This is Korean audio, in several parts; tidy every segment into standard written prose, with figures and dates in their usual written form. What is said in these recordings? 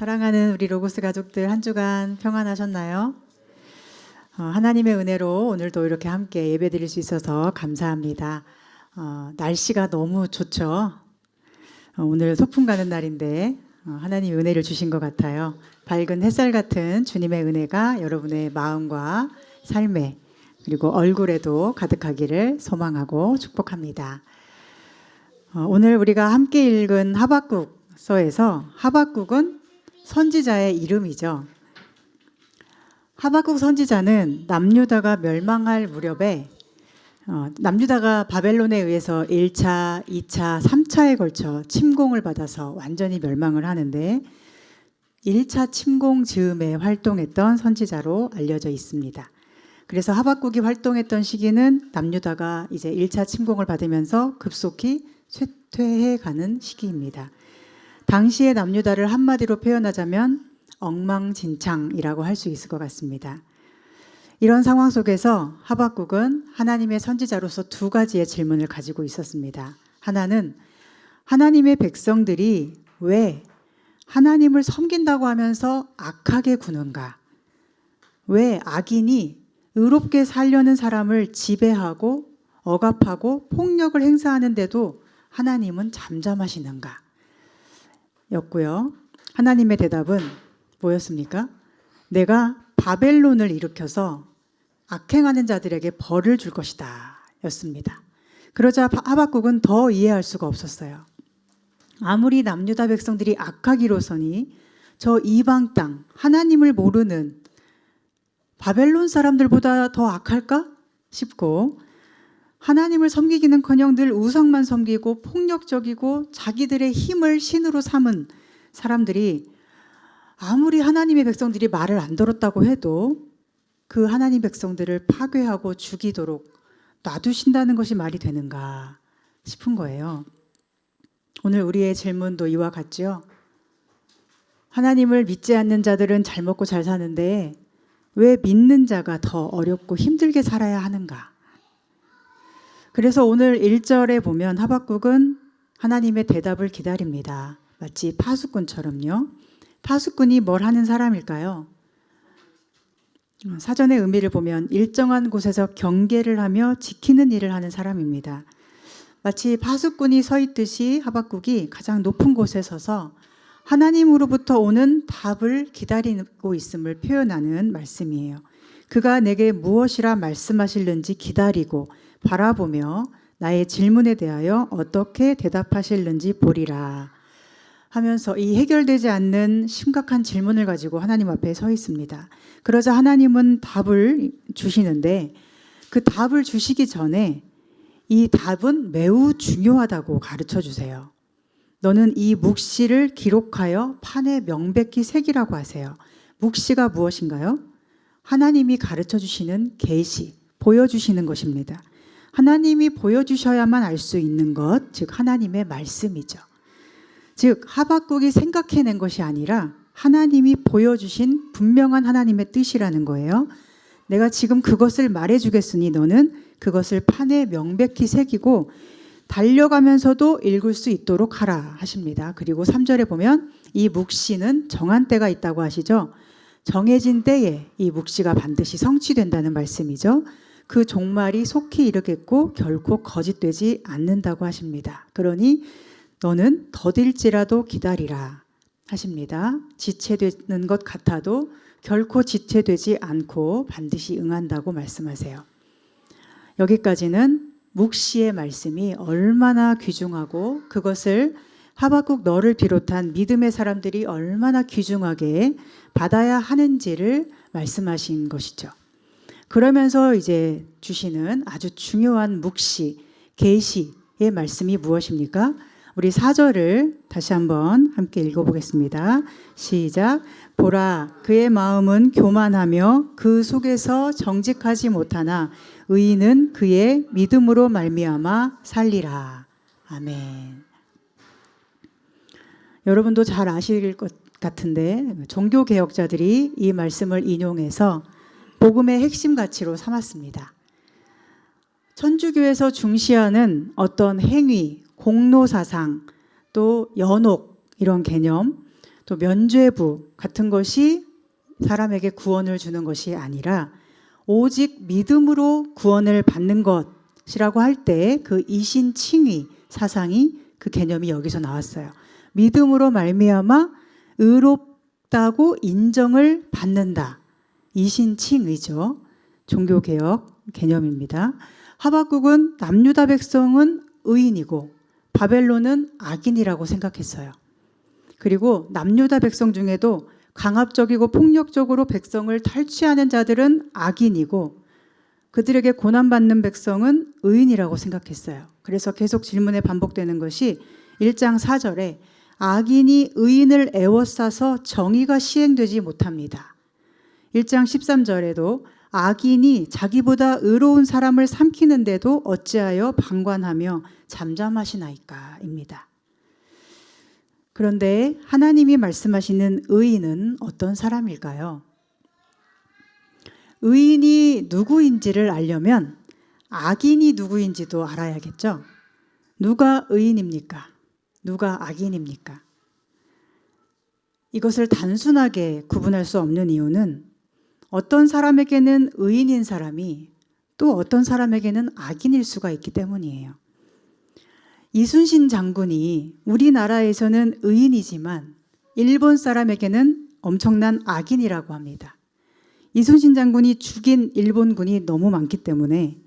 사랑하는 우리 로고스 가족들, 한 주간 평안하셨나요? 하나님의 은혜로 오늘도 이렇게 함께 예배드릴 수 있어서 감사합니다. 날씨가 너무 좋죠? 오늘 소풍 가는 날인데 하나님의 은혜를 주신 것 같아요. 밝은 햇살 같은 주님의 은혜가 여러분의 마음과 삶에 그리고 얼굴에도 가득하기를 소망하고 축복합니다. 오늘 우리가 함께 읽은 하박국서에서 하박국은 선지자의 이름이죠. 하박국 선지자는 남유다가 멸망할 무렵에 남유다가 바벨론에 의해서 1차, 2차, 3차에 걸쳐 침공을 받아서 완전히 멸망을 하는데 1차 침공 즈음에 활동했던 선지자로 알려져 있습니다. 그래서 하박국이 활동했던 시기는 남유다가 이제 1차 침공을 받으면서 급속히 쇠퇴해가는 시기입니다. 당시의 남유다를 한마디로 표현하자면 엉망진창이라고 할 수 있을 것 같습니다. 이런 상황 속에서 하박국은 하나님의 선지자로서 두 가지의 질문을 가지고 있었습니다. 하나는 하나님의 백성들이 왜 하나님을 섬긴다고 하면서 악하게 구는가? 왜 악인이 의롭게 살려는 사람을 지배하고 억압하고 폭력을 행사하는데도 하나님은 잠잠하시는가? 였고요. 하나님의 대답은 뭐였습니까? 내가 바벨론을 일으켜서 악행하는 자들에게 벌을 줄 것이다 였습니다. 그러자 하박국은 더 이해할 수가 없었어요. 아무리 남유다 백성들이 악하기로서니 저 이방 땅 하나님을 모르는 바벨론 사람들보다 더 악할까 싶고 하나님을 섬기기는커녕 늘 우상만 섬기고 폭력적이고 자기들의 힘을 신으로 삼은 사람들이 아무리 하나님의 백성들이 말을 안 들었다고 해도 그 하나님 백성들을 파괴하고 죽이도록 놔두신다는 것이 말이 되는가 싶은 거예요. 오늘 우리의 질문도 이와 같죠. 하나님을 믿지 않는 자들은 잘 먹고 잘 사는데 왜 믿는 자가 더 어렵고 힘들게 살아야 하는가? 그래서 오늘 1절에 보면 하박국은 하나님의 대답을 기다립니다. 마치 파수꾼처럼요. 파수꾼이 뭘 하는 사람일까요? 사전의 의미를 보면 일정한 곳에서 경계를 하며 지키는 일을 하는 사람입니다. 마치 파수꾼이 서 있듯이 하박국이 가장 높은 곳에 서서 하나님으로부터 오는 답을 기다리고 있음을 표현하는 말씀이에요. 그가 내게 무엇이라 말씀하실는지 기다리고 바라보며 나의 질문에 대하여 어떻게 대답하실는지 보리라 하면서 이 해결되지 않는 심각한 질문을 가지고 하나님 앞에 서 있습니다. 그러자 하나님은 답을 주시는데 그 답을 주시기 전에 이 답은 매우 중요하다고 가르쳐 주세요. 너는 이 묵시를 기록하여 판에 명백히 새기라고 하세요. 묵시가 무엇인가요? 하나님이 가르쳐 주시는 계시, 보여주시는 것입니다. 하나님이 보여주셔야만 알 수 있는 것, 즉 하나님의 말씀이죠. 즉 하박국이 생각해낸 것이 아니라 하나님이 보여주신 분명한 하나님의 뜻이라는 거예요. 내가 지금 그것을 말해주겠으니 너는 그것을 판에 명백히 새기고 달려가면서도 읽을 수 있도록 하라 하십니다. 그리고 3절에 보면 이 묵시는 정한 때가 있다고 하시죠. 정해진 때에 이 묵시가 반드시 성취된다는 말씀이죠. 그 종말이 속히 이르겠고 결코 거짓되지 않는다고 하십니다. 그러니 너는 더딜지라도 기다리라 하십니다. 지체되는 것 같아도 결코 지체되지 않고 반드시 응한다고 말씀하세요. 여기까지는 묵시의 말씀이 얼마나 귀중하고 그것을 하박국 너를 비롯한 믿음의 사람들이 얼마나 귀중하게 받아야 하는지를 말씀하신 것이죠. 그러면서 이제 주시는 아주 중요한 묵시, 계시의 말씀이 무엇입니까? 우리 4절을 다시 한번 함께 읽어보겠습니다. 시작. 보라, 그의 마음은 교만하며 그 속에서 정직하지 못하나 의인은 그의 믿음으로 말미암아 살리라. 아멘. 여러분도 잘 아실 것 같은데 종교개혁자들이 이 말씀을 인용해서 복음의 핵심 가치로 삼았습니다. 천주교에서 중시하는 어떤 행위, 공로사상, 또 연옥 이런 개념, 또 또 면죄부 같은 것이 사람에게 구원을 주는 것이 아니라 오직 믿음으로 구원을 받는 것이라고 할 때 그 이신칭의 사상이 그 개념이 여기서 나왔어요. 믿음으로 말미암아 의롭다고 인정을 받는다. 이신칭의죠. 종교개혁 개념입니다. 하박국은 남유다 백성은 의인이고 바벨론은 악인이라고 생각했어요. 그리고 남유다 백성 중에도 강압적이고 폭력적으로 백성을 탈취하는 자들은 악인이고 그들에게 고난받는 백성은 의인이라고 생각했어요. 그래서 계속 질문에 반복되는 것이 1장 4절에 악인이 의인을 애워싸서 정의가 시행되지 못합니다. 1장 13절에도 악인이 자기보다 의로운 사람을 삼키는데도 어찌하여 방관하며 잠잠하시나이까입니다. 그런데 하나님이 말씀하시는 의인은 어떤 사람일까요? 의인이 누구인지를 알려면 악인이 누구인지도 알아야겠죠? 누가 의인입니까? 누가 악인입니까? 이것을 단순하게 구분할 수 없는 이유는 어떤 사람에게는 의인인 사람이 또 어떤 사람에게는 악인일 수가 있기 때문이에요. 이순신 장군이 우리나라에서는 의인이지만 일본 사람에게는 엄청난 악인이라고 합니다. 이순신 장군이 죽인 일본군이 너무 많기 때문에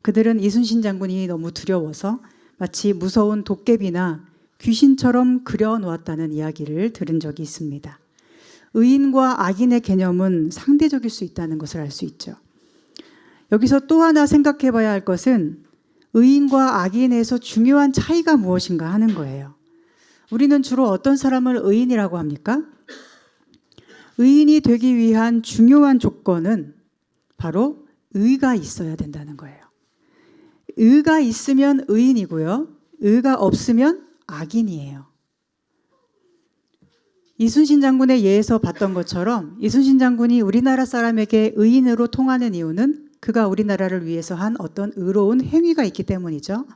그들은 이순신 장군이 너무 두려워서 마치 무서운 도깨비나 귀신처럼 그려놓았다는 이야기를 들은 적이 있습니다. 의인과 악인의 개념은 상대적일 수 있다는 것을 알 수 있죠. 여기서 또 하나 생각해 봐야 할 것은 의인과 악인에서 중요한 차이가 무엇인가 하는 거예요. 우리는 주로 어떤 사람을 의인이라고 합니까? 의인이 되기 위한 중요한 조건은 바로 의가 있어야 된다는 거예요. 의가 있으면 의인이고요. 의가 없으면 악인이에요. 이순신 장군의 예에서 봤던 것처럼 이순신 장군이 우리나라 사람에게 의인으로 통하는 이유는 그가 우리나라를 위해서 한 어떤 의로운 행위가 있기 때문이죠.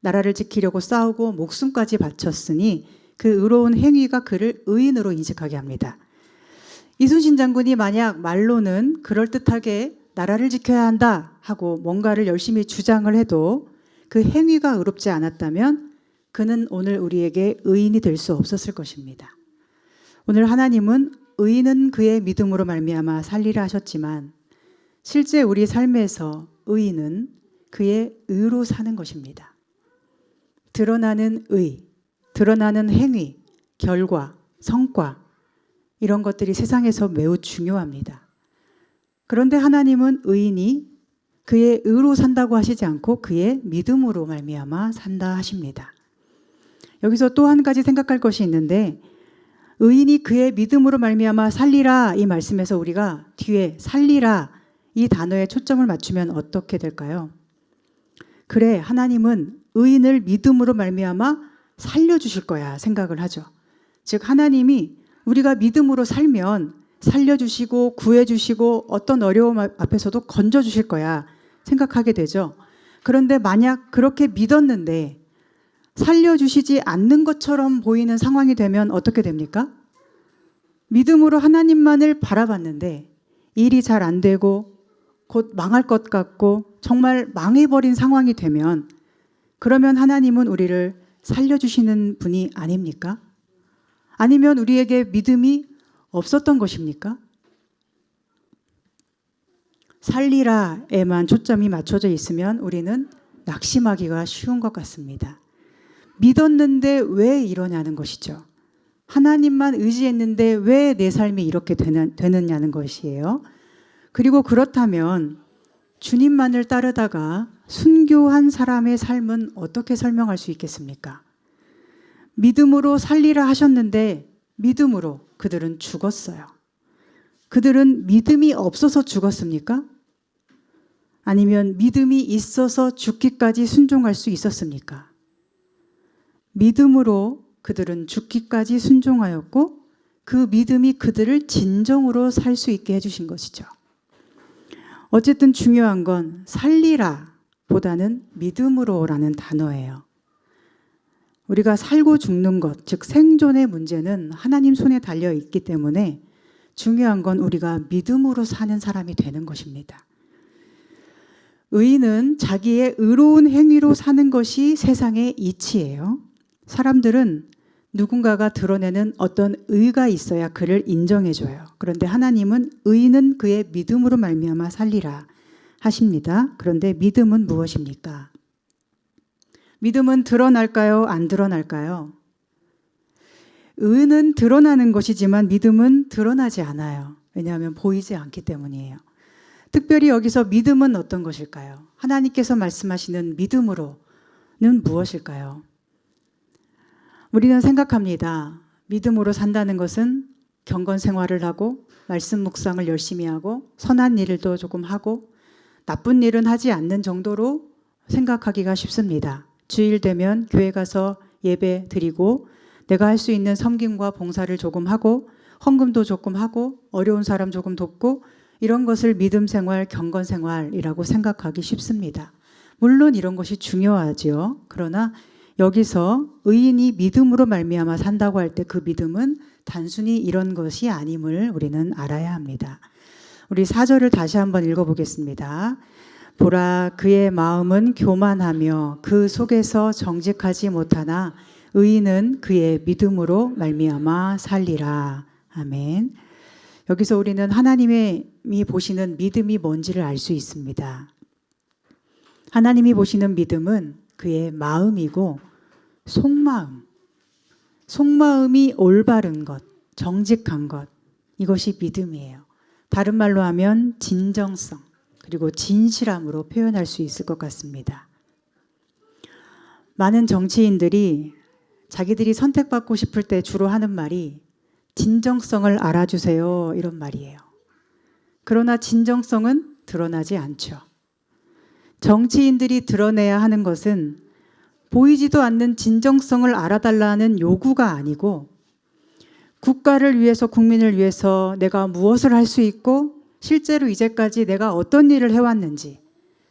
나라를 지키려고 싸우고 목숨까지 바쳤으니 그 의로운 행위가 그를 의인으로 인식하게 합니다. 이순신 장군이 만약 말로는 그럴듯하게 나라를 지켜야 한다 하고 뭔가를 열심히 주장을 해도 그 행위가 의롭지 않았다면 그는 오늘 우리에게 의인이 될 수 없었을 것입니다. 오늘 하나님은 의인은 그의 믿음으로 말미암아 살리라 하셨지만 실제 우리 삶에서 의인은 그의 의로 사는 것입니다. 드러나는 의, 드러나는 행위, 결과, 성과 이런 것들이 세상에서 매우 중요합니다. 그런데 하나님은 의인이 그의 의로 산다고 하시지 않고 그의 믿음으로 말미암아 산다 하십니다. 여기서 또 한 가지 생각할 것이 있는데 의인이 그의 믿음으로 말미암아 살리라 이 말씀에서 우리가 뒤에 살리라 이 단어에 초점을 맞추면 어떻게 될까요? 그래, 하나님은 의인을 믿음으로 말미암아 살려주실 거야 생각을 하죠. 즉 하나님이 우리가 믿음으로 살면 살려주시고 구해주시고 어떤 어려움 앞에서도 건져주실 거야 생각하게 되죠. 그런데 만약 그렇게 믿었는데 살려주시지 않는 것처럼 보이는 상황이 되면 어떻게 됩니까? 믿음으로 하나님만을 바라봤는데 일이 잘 안 되고 곧 망할 것 같고 정말 망해버린 상황이 되면 그러면 하나님은 우리를 살려주시는 분이 아닙니까? 아니면 우리에게 믿음이 없었던 것입니까? 살리라에만 초점이 맞춰져 있으면 우리는 낙심하기가 쉬운 것 같습니다. 믿었는데 왜 이러냐는 것이죠. 하나님만 의지했는데 왜 내 삶이 이렇게 되느냐는 것이에요. 그리고 그렇다면 주님만을 따르다가 순교한 사람의 삶은 어떻게 설명할 수 있겠습니까? 믿음으로 살리라 하셨는데 믿음으로 그들은 죽었어요. 그들은 믿음이 없어서 죽었습니까? 아니면 믿음이 있어서 죽기까지 순종할 수 있었습니까? 믿음으로 그들은 죽기까지 순종하였고 그 믿음이 그들을 진정으로 살 수 있게 해주신 것이죠. 어쨌든 중요한 건 살리라 보다는 믿음으로라는 단어예요. 우리가 살고 죽는 것, 즉 생존의 문제는 하나님 손에 달려 있기 때문에 중요한 건 우리가 믿음으로 사는 사람이 되는 것입니다. 의인은 자기의 의로운 행위로 사는 것이 세상의 이치예요. 사람들은 누군가가 드러내는 어떤 의가 있어야 그를 인정해줘요. 그런데 하나님은 의인은 그의 믿음으로 말미암아 살리라 하십니다. 그런데 믿음은 무엇입니까? 믿음은 드러날까요? 안 드러날까요? 의는 드러나는 것이지만 믿음은 드러나지 않아요. 왜냐하면 보이지 않기 때문이에요. 특별히 여기서 믿음은 어떤 것일까요? 하나님께서 말씀하시는 믿음으로는 무엇일까요? 우리는 생각합니다. 믿음으로 산다는 것은 경건 생활을 하고 말씀 묵상을 열심히 하고 선한 일도 조금 하고 나쁜 일은 하지 않는 정도로 생각하기가 쉽습니다. 주일 되면 교회 가서 예배 드리고 내가 할 수 있는 섬김과 봉사를 조금 하고 헌금도 조금 하고 어려운 사람 조금 돕고 이런 것을 믿음 생활, 경건 생활이라고 생각하기 쉽습니다. 물론 이런 것이 중요하지요. 그러나 여기서 의인이 믿음으로 말미암아 산다고 할 때 그 믿음은 단순히 이런 것이 아님을 우리는 알아야 합니다. 우리 4절을 다시 한번 읽어보겠습니다. 보라, 그의 마음은 교만하며 그 속에서 정직하지 못하나 의인은 그의 믿음으로 말미암아 살리라. 아멘. 여기서 우리는 하나님이 보시는 믿음이 뭔지를 알 수 있습니다. 하나님이 보시는 믿음은 그의 마음이고 속마음이 올바른 것, 정직한 것, 이것이 믿음이에요. 다른 말로 하면 진정성, 그리고 진실함으로 표현할 수 있을 것 같습니다. 많은 정치인들이 자기들이 선택받고 싶을 때 주로 하는 말이 진정성을 알아주세요, 이런 말이에요. 그러나 진정성은 드러나지 않죠. 정치인들이 드러내야 하는 것은 보이지도 않는 진정성을 알아달라는 요구가 아니고 국가를 위해서, 국민을 위해서 내가 무엇을 할 수 있고 실제로 이제까지 내가 어떤 일을 해왔는지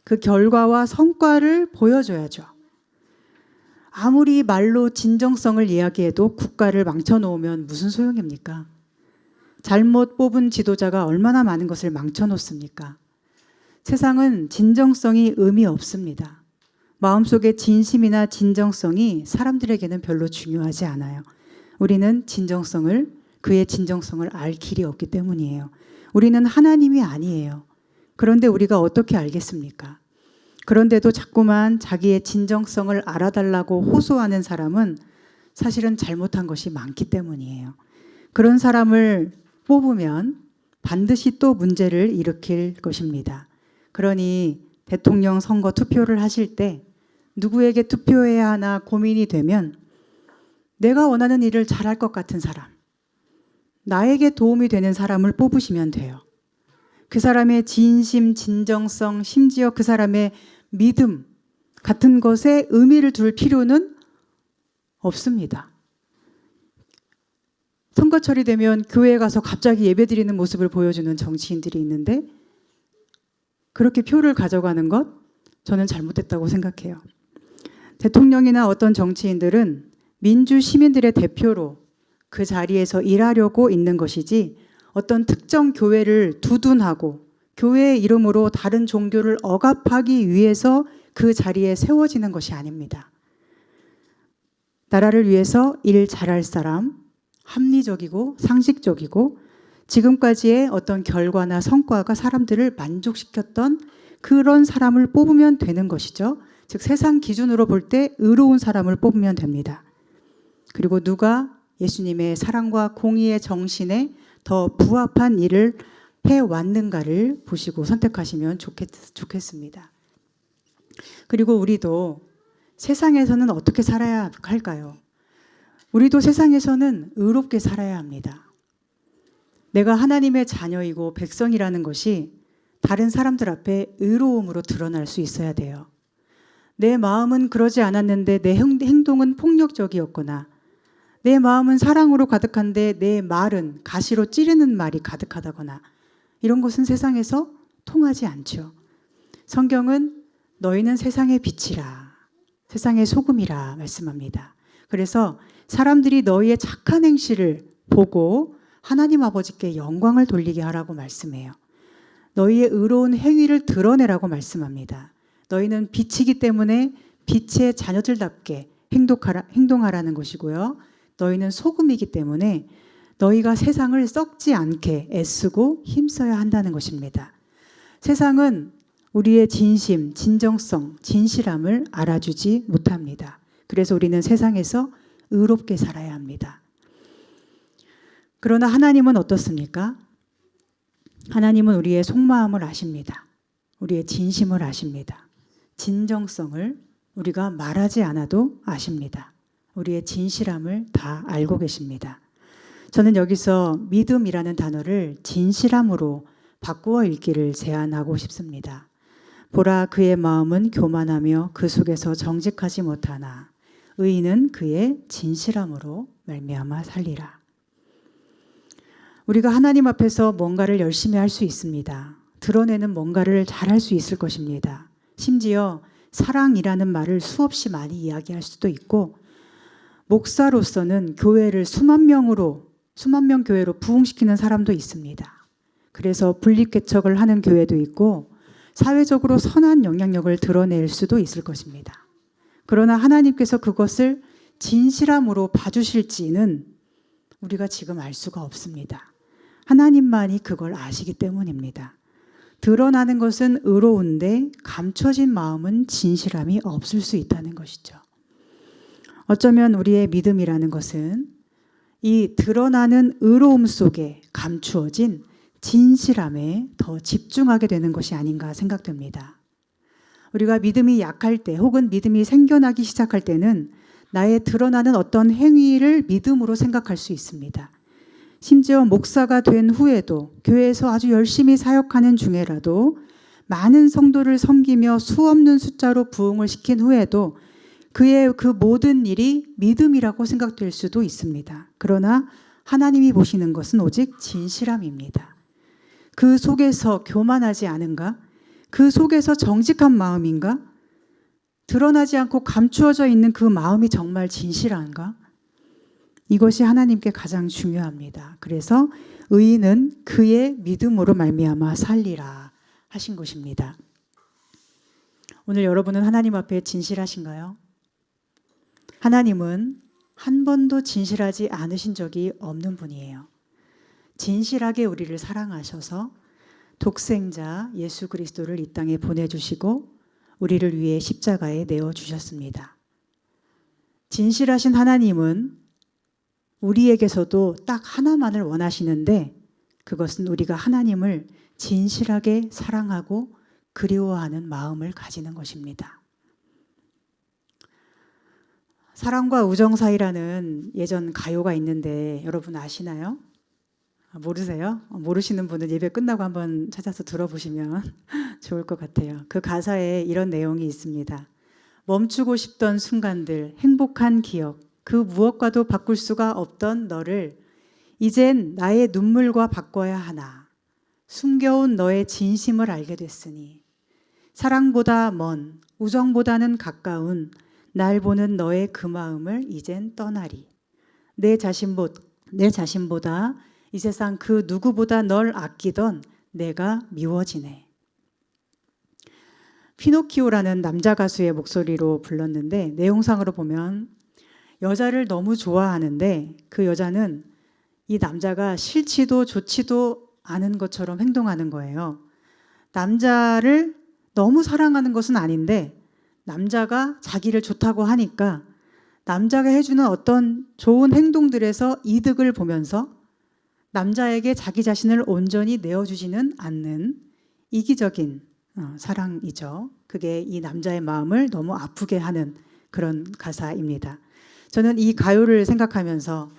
그 결과와 성과를 보여줘야죠. 아무리 말로 진정성을 이야기해도 국가를 망쳐놓으면 무슨 소용입니까? 잘못 뽑은 지도자가 얼마나 많은 것을 망쳐놓습니까? 세상은 진정성이 의미 없습니다. 마음속의 진심이나 진정성이 사람들에게는 별로 중요하지 않아요. 우리는 그의 진정성을 알 길이 없기 때문이에요. 우리는 하나님이 아니에요. 그런데 우리가 어떻게 알겠습니까? 그런데도 자꾸만 자기의 진정성을 알아달라고 호소하는 사람은 사실은 잘못한 것이 많기 때문이에요. 그런 사람을 뽑으면 반드시 또 문제를 일으킬 것입니다. 그러니 대통령 선거 투표를 하실 때 누구에게 투표해야 하나 고민이 되면 내가 원하는 일을 잘할 것 같은 사람, 나에게 도움이 되는 사람을 뽑으시면 돼요. 그 사람의 진심, 진정성, 심지어 그 사람의 믿음 같은 것에 의미를 둘 필요는 없습니다. 선거철이 되면 교회에 가서 갑자기 예배드리는 모습을 보여주는 정치인들이 있는데 그렇게 표를 가져가는 것 저는 잘못됐다고 생각해요. 대통령이나 어떤 정치인들은 민주 시민들의 대표로 그 자리에서 일하려고 있는 것이지 어떤 특정 교회를 두둔하고 교회의 이름으로 다른 종교를 억압하기 위해서 그 자리에 세워지는 것이 아닙니다. 나라를 위해서 일 잘할 사람, 합리적이고 상식적이고 지금까지의 어떤 결과나 성과가 사람들을 만족시켰던 그런 사람을 뽑으면 되는 것이죠. 즉 세상 기준으로 볼 때 의로운 사람을 뽑으면 됩니다. 그리고 누가 예수님의 사랑과 공의의 정신에 더 부합한 일을 해왔는가를 보시고 선택하시면 좋겠습니다. 그리고 우리도 세상에서는 어떻게 살아야 할까요? 우리도 세상에서는 의롭게 살아야 합니다. 내가 하나님의 자녀이고 백성이라는 것이 다른 사람들 앞에 의로움으로 드러날 수 있어야 돼요. 내 마음은 그러지 않았는데 내 행동은 폭력적이었거나 내 마음은 사랑으로 가득한데 내 말은 가시로 찌르는 말이 가득하다거나 이런 것은 세상에서 통하지 않죠. 성경은 너희는 세상의 빛이라, 세상의 소금이라 말씀합니다. 그래서 사람들이 너희의 착한 행실을 보고 하나님 아버지께 영광을 돌리게 하라고 말씀해요. 너희의 의로운 행위를 드러내라고 말씀합니다. 너희는 빛이기 때문에 빛의 자녀들답게 행동하라는 것이고요. 너희는 소금이기 때문에 너희가 세상을 썩지 않게 애쓰고 힘써야 한다는 것입니다. 세상은 우리의 진심, 진정성, 진실함을 알아주지 못합니다. 그래서 우리는 세상에서 의롭게 살아야 합니다. 그러나 하나님은 어떻습니까? 하나님은 우리의 속마음을 아십니다. 우리의 진심을 아십니다. 진정성을 우리가 말하지 않아도 아십니다. 우리의 진실함을 다 알고 계십니다. 저는 여기서 믿음이라는 단어를 진실함으로 바꾸어 읽기를 제안하고 싶습니다. 보라, 그의 마음은 교만하며 그 속에서 정직하지 못하나 의인은 그의 진실함으로 말미암아 살리라. 우리가 하나님 앞에서 뭔가를 열심히 할 수 있습니다. 드러내는 뭔가를 잘할 수 있을 것입니다. 심지어 사랑이라는 말을 수없이 많이 이야기할 수도 있고, 목사로서는 교회를 수만 명 교회로 부흥시키는 사람도 있습니다. 그래서 분립개척을 하는 교회도 있고 사회적으로 선한 영향력을 드러낼 수도 있을 것입니다. 그러나 하나님께서 그것을 진실함으로 봐주실지는 우리가 지금 알 수가 없습니다. 하나님만이 그걸 아시기 때문입니다. 드러나는 것은 의로운데 감춰진 마음은 진실함이 없을 수 있다는 것이죠. 어쩌면 우리의 믿음이라는 것은 이 드러나는 의로움 속에 감추어진 진실함에 더 집중하게 되는 것이 아닌가 생각됩니다. 우리가 믿음이 약할 때 혹은 믿음이 생겨나기 시작할 때는 나의 드러나는 어떤 행위를 믿음으로 생각할 수 있습니다. 심지어 목사가 된 후에도 교회에서 아주 열심히 사역하는 중에라도 많은 성도를 섬기며 수없는 숫자로 부흥을 시킨 후에도 그의 그 모든 일이 믿음이라고 생각될 수도 있습니다. 그러나 하나님이 보시는 것은 오직 진실함입니다. 그 속에서 교만하지 않은가? 그 속에서 정직한 마음인가? 드러나지 않고 감추어져 있는 그 마음이 정말 진실한가? 이것이 하나님께 가장 중요합니다. 그래서 의인은 그의 믿음으로 말미암아 살리라 하신 것입니다. 오늘 여러분은 하나님 앞에 진실하신가요? 하나님은 한 번도 진실하지 않으신 적이 없는 분이에요. 진실하게 우리를 사랑하셔서 독생자 예수 그리스도를 이 땅에 보내주시고 우리를 위해 십자가에 내어주셨습니다. 진실하신 하나님은 우리에게서도 딱 하나만을 원하시는데 그것은 우리가 하나님을 진실하게 사랑하고 그리워하는 마음을 가지는 것입니다. 사랑과 우정 사이라는 예전 가요가 있는데 여러분 아시나요? 모르세요? 모르시는 분은 예배 끝나고 한번 찾아서 들어보시면 좋을 것 같아요. 그 가사에 이런 내용이 있습니다. 멈추고 싶던 순간들, 행복한 기억, 그 무엇과도 바꿀 수가 없던 너를 이젠 나의 눈물과 바꿔야 하나. 숨겨온 너의 진심을 알게 됐으니 사랑보다 먼, 우정보다는 가까운 날 보는 너의 그 마음을 이젠 떠나리. 내 자신보다 이 세상 그 누구보다 널 아끼던 내가 미워지네. 피노키오라는 남자 가수의 목소리로 불렀는데 내용상으로 보면 여자를 너무 좋아하는데 그 여자는 이 남자가 싫지도 좋지도 않은 것처럼 행동하는 거예요. 남자를 너무 사랑하는 것은 아닌데 남자가 자기를 좋다고 하니까 남자가 해주는 어떤 좋은 행동들에서 이득을 보면서 남자에게 자기 자신을 온전히 내어주지는 않는 이기적인 사랑이죠. 그게 이 남자의 마음을 너무 아프게 하는 그런 가사입니다. 저는 이 가요를 생각하면서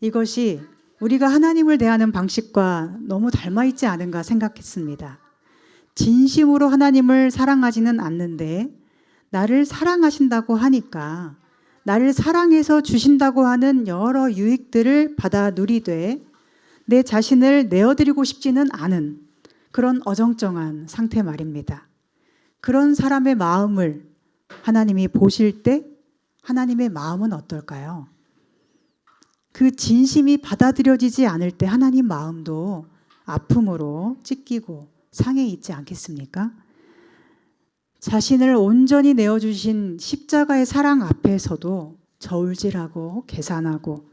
이것이 우리가 하나님을 대하는 방식과 너무 닮아있지 않은가 생각했습니다. 진심으로 하나님을 사랑하지는 않는데 나를 사랑하신다고 하니까 나를 사랑해서 주신다고 하는 여러 유익들을 받아 누리되 내 자신을 내어드리고 싶지는 않은 그런 어정쩡한 상태 말입니다. 그런 사람의 마음을 하나님이 보실 때 하나님의 마음은 어떨까요? 그 진심이 받아들여지지 않을 때 하나님 마음도 아픔으로 찢기고 상해 있지 않겠습니까? 자신을 온전히 내어주신 십자가의 사랑 앞에서도 저울질하고 계산하고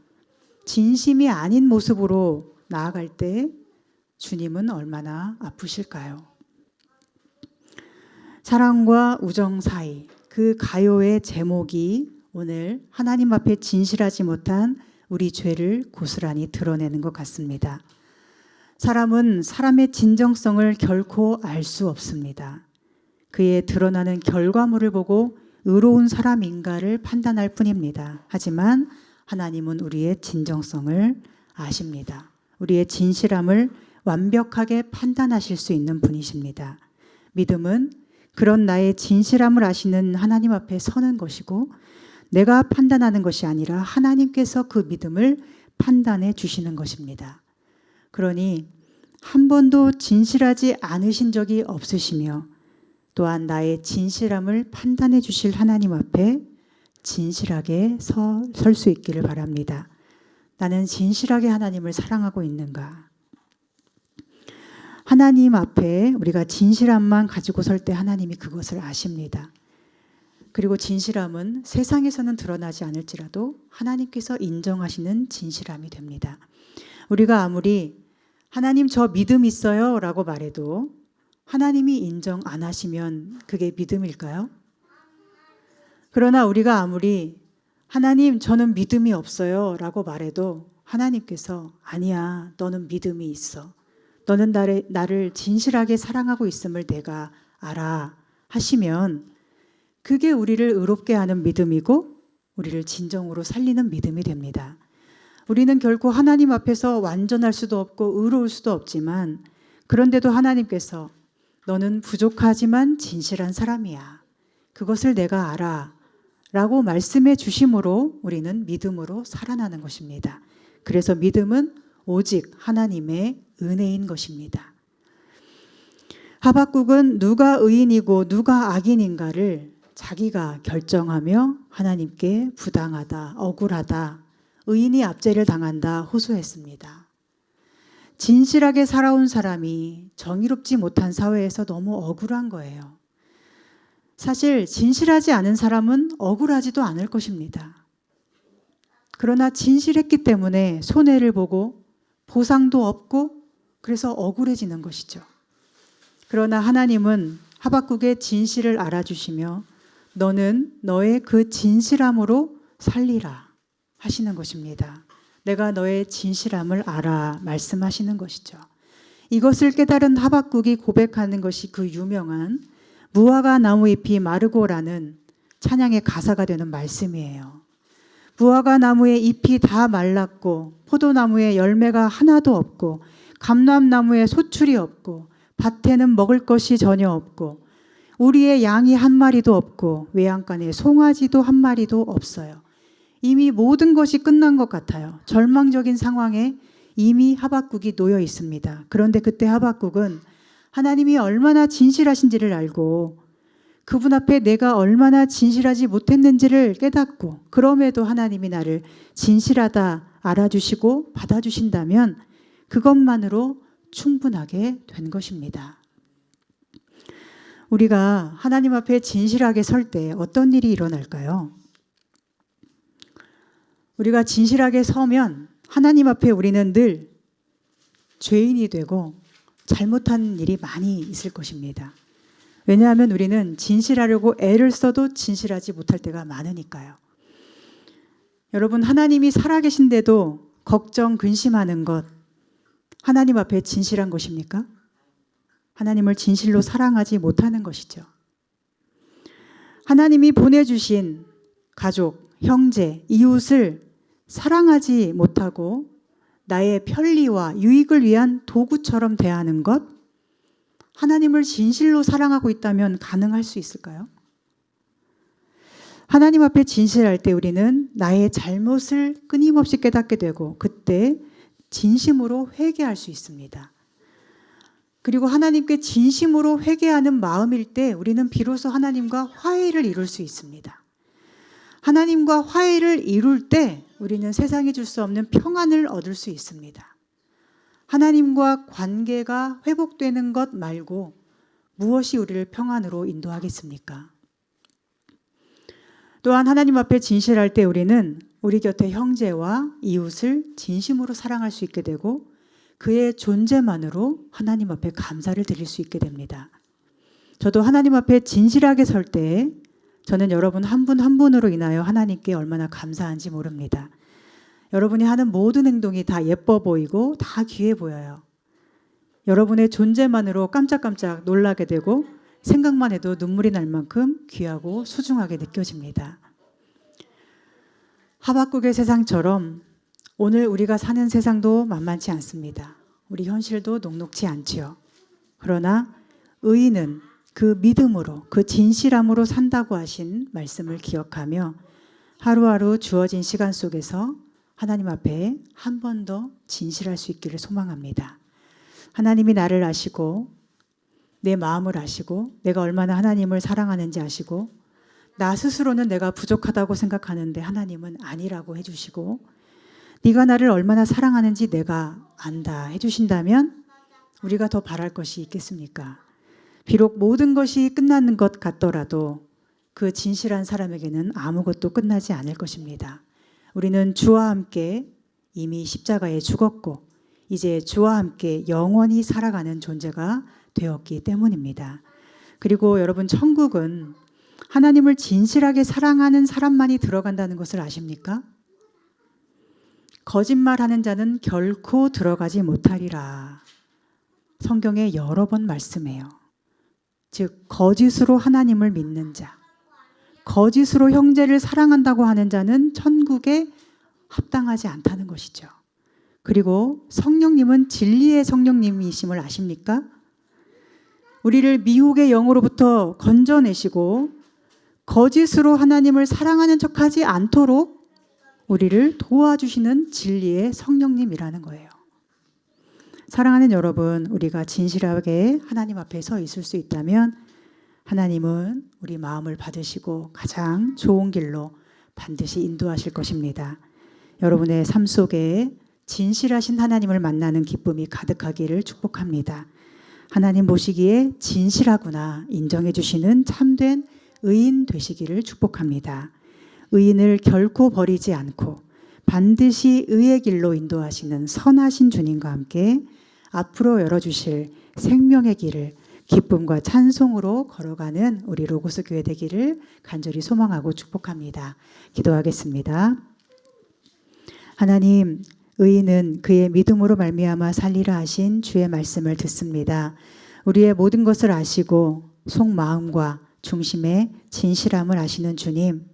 진심이 아닌 모습으로 나아갈 때 주님은 얼마나 아프실까요? 사랑과 우정 사이, 그 가요의 제목이 오늘 하나님 앞에 진실하지 못한 우리 죄를 고스란히 드러내는 것 같습니다. 사람은 사람의 진정성을 결코 알 수 없습니다. 그의 드러나는 결과물을 보고 의로운 사람인가를 판단할 뿐입니다. 하지만 하나님은 우리의 진정성을 아십니다. 우리의 진실함을 완벽하게 판단하실 수 있는 분이십니다. 믿음은 그런 나의 진실함을 아시는 하나님 앞에 서는 것이고 내가 판단하는 것이 아니라 하나님께서 그 믿음을 판단해 주시는 것입니다. 그러니 한 번도 진실하지 않으신 적이 없으시며 또한 나의 진실함을 판단해 주실 하나님 앞에 진실하게 설 수 있기를 바랍니다. 나는 진실하게 하나님을 사랑하고 있는가? 하나님 앞에 우리가 진실함만 가지고 설 때 하나님이 그것을 아십니다. 그리고 진실함은 세상에서는 드러나지 않을지라도 하나님께서 인정하시는 진실함이 됩니다. 우리가 아무리 하나님 저 믿음 있어요 라고 말해도 하나님이 인정 안 하시면 그게 믿음일까요? 그러나 우리가 아무리 하나님 저는 믿음이 없어요 라고 말해도 하나님께서 아니야 너는 믿음이 있어. 너는 나를 진실하게 사랑하고 있음을 내가 알아 하시면 그게 우리를 의롭게 하는 믿음이고 우리를 진정으로 살리는 믿음이 됩니다. 우리는 결코 하나님 앞에서 완전할 수도 없고 의로울 수도 없지만 그런데도 하나님께서 너는 부족하지만 진실한 사람이야. 그것을 내가 알아. 라고 말씀해 주심으로 우리는 믿음으로 살아나는 것입니다. 그래서 믿음은 오직 하나님의 은혜인 것입니다. 하박국은 누가 의인이고 누가 악인인가를 자기가 결정하며 하나님께 부당하다, 억울하다, 의인이 압제를 당한다 호소했습니다. 진실하게 살아온 사람이 정의롭지 못한 사회에서 너무 억울한 거예요. 사실 진실하지 않은 사람은 억울하지도 않을 것입니다. 그러나 진실했기 때문에 손해를 보고 보상도 없고 그래서 억울해지는 것이죠. 그러나 하나님은 하박국의 진실을 알아주시며 너는 너의 그 진실함으로 살리라 하시는 것입니다. 내가 너의 진실함을 알아 말씀하시는 것이죠. 이것을 깨달은 하박국이 고백하는 것이 그 유명한 무화과 나무 잎이 마르고라는 찬양의 가사가 되는 말씀이에요. 무화과 나무의 잎이 다 말랐고 포도나무에 열매가 하나도 없고 감람나무에 소출이 없고 밭에는 먹을 것이 전혀 없고 우리의 양이 한 마리도 없고 외양간에 송아지도 한 마리도 없어요. 이미 모든 것이 끝난 것 같아요. 절망적인 상황에 이미 하박국이 놓여 있습니다. 그런데 그때 하박국은 하나님이 얼마나 진실하신지를 알고 그분 앞에 내가 얼마나 진실하지 못했는지를 깨닫고 그럼에도 하나님이 나를 진실하다 알아주시고 받아주신다면 그것만으로 충분하게 된 것입니다. 우리가 하나님 앞에 진실하게 설 때 어떤 일이 일어날까요? 우리가 진실하게 서면 하나님 앞에 우리는 늘 죄인이 되고 잘못한 일이 많이 있을 것입니다. 왜냐하면 우리는 진실하려고 애를 써도 진실하지 못할 때가 많으니까요. 여러분, 하나님이 살아계신데도 걱정, 근심하는 것, 하나님 앞에 진실한 것입니까? 하나님을 진실로 사랑하지 못하는 것이죠. 하나님이 보내주신 가족, 형제, 이웃을 사랑하지 못하고 나의 편리와 유익을 위한 도구처럼 대하는 것, 하나님을 진실로 사랑하고 있다면 가능할 수 있을까요? 하나님 앞에 진실할 때 우리는 나의 잘못을 끊임없이 깨닫게 되고 그때 진심으로 회개할 수 있습니다. 그리고 하나님께 진심으로 회개하는 마음일 때 우리는 비로소 하나님과 화해를 이룰 수 있습니다. 하나님과 화해를 이룰 때 우리는 세상이 줄 수 없는 평안을 얻을 수 있습니다. 하나님과 관계가 회복되는 것 말고 무엇이 우리를 평안으로 인도하겠습니까? 또한 하나님 앞에 진실할 때 우리는 우리 곁의 형제와 이웃을 진심으로 사랑할 수 있게 되고 그의 존재만으로 하나님 앞에 감사를 드릴 수 있게 됩니다. 저도 하나님 앞에 진실하게 설 때 저는 여러분 한 분 한 분으로 인하여 하나님께 얼마나 감사한지 모릅니다. 여러분이 하는 모든 행동이 다 예뻐 보이고 다 귀해 보여요. 여러분의 존재만으로 깜짝깜짝 놀라게 되고 생각만 해도 눈물이 날 만큼 귀하고 소중하게 느껴집니다. 하박국의 세상처럼 오늘 우리가 사는 세상도 만만치 않습니다. 우리 현실도 녹록지 않지요. 그러나 의인은 그 믿음으로 그 진실함으로 산다고 하신 말씀을 기억하며 하루하루 주어진 시간 속에서 하나님 앞에 한 번 더 진실할 수 있기를 소망합니다. 하나님이 나를 아시고 내 마음을 아시고 내가 얼마나 하나님을 사랑하는지 아시고 나 스스로는 내가 부족하다고 생각하는데 하나님은 아니라고 해주시고 네가 나를 얼마나 사랑하는지 내가 안다 해주신다면 우리가 더 바랄 것이 있겠습니까? 비록 모든 것이 끝나는 것 같더라도 그 진실한 사람에게는 아무것도 끝나지 않을 것입니다. 우리는 주와 함께 이미 십자가에 죽었고 이제 주와 함께 영원히 살아가는 존재가 되었기 때문입니다. 그리고 여러분 천국은 하나님을 진실하게 사랑하는 사람만이 들어간다는 것을 아십니까? 거짓말하는 자는 결코 들어가지 못하리라. 성경에 여러 번 말씀해요. 즉 거짓으로 하나님을 믿는 자, 거짓으로 형제를 사랑한다고 하는 자는 천국에 합당하지 않다는 것이죠. 그리고 성령님은 진리의 성령님이심을 아십니까? 우리를 미혹의 영으로부터 건져내시고 거짓으로 하나님을 사랑하는 척하지 않도록 우리를 도와주시는 진리의 성령님이라는 거예요. 사랑하는 여러분, 우리가 진실하게 하나님 앞에 서 있을 수 있다면 하나님은 우리 마음을 받으시고 가장 좋은 길로 반드시 인도하실 것입니다. 여러분의 삶 속에 진실하신 하나님을 만나는 기쁨이 가득하기를 축복합니다. 하나님 보시기에 진실하구나 인정해 주시는 참된 의인 되시기를 축복합니다. 의인을 결코 버리지 않고 반드시 의의 길로 인도하시는 선하신 주님과 함께 앞으로 열어주실 생명의 길을 기쁨과 찬송으로 걸어가는 우리 로고스 교회 되기를 간절히 소망하고 축복합니다. 기도하겠습니다. 하나님, 의인은 그의 믿음으로 말미암아 살리라 하신 주의 말씀을 듣습니다. 우리의 모든 것을 아시고 속마음과 중심의 진실함을 아시는 주님,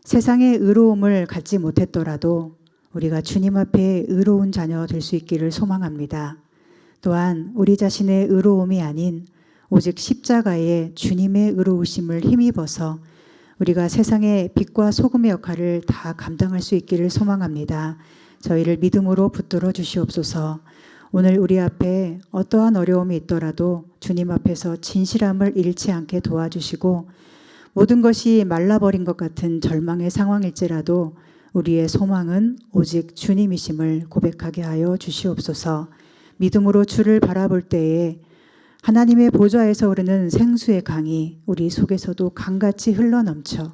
세상의 의로움을 갖지 못했더라도 우리가 주님 앞에 의로운 자녀 될 수 있기를 소망합니다. 또한 우리 자신의 의로움이 아닌 오직 십자가의 주님의 의로우심을 힘입어서 우리가 세상의 빛과 소금의 역할을 다 감당할 수 있기를 소망합니다. 저희를 믿음으로 붙들어 주시옵소서. 오늘 우리 앞에 어떠한 어려움이 있더라도 주님 앞에서 진실함을 잃지 않게 도와주시고 모든 것이 말라버린 것 같은 절망의 상황일지라도 우리의 소망은 오직 주님이심을 고백하게 하여 주시옵소서. 믿음으로 주를 바라볼 때에 하나님의 보좌에서 흐르는 생수의 강이 우리 속에서도 강같이 흘러넘쳐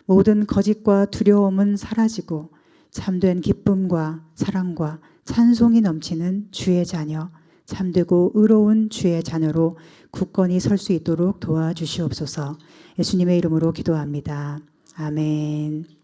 모든 거짓과 두려움은 사라지고 참된 기쁨과 사랑과 찬송이 넘치는 주의 자녀, 참되고 의로운 주의 자녀로 굳건히 설 수 있도록 도와주시옵소서. 예수님의 이름으로 기도합니다. 아멘.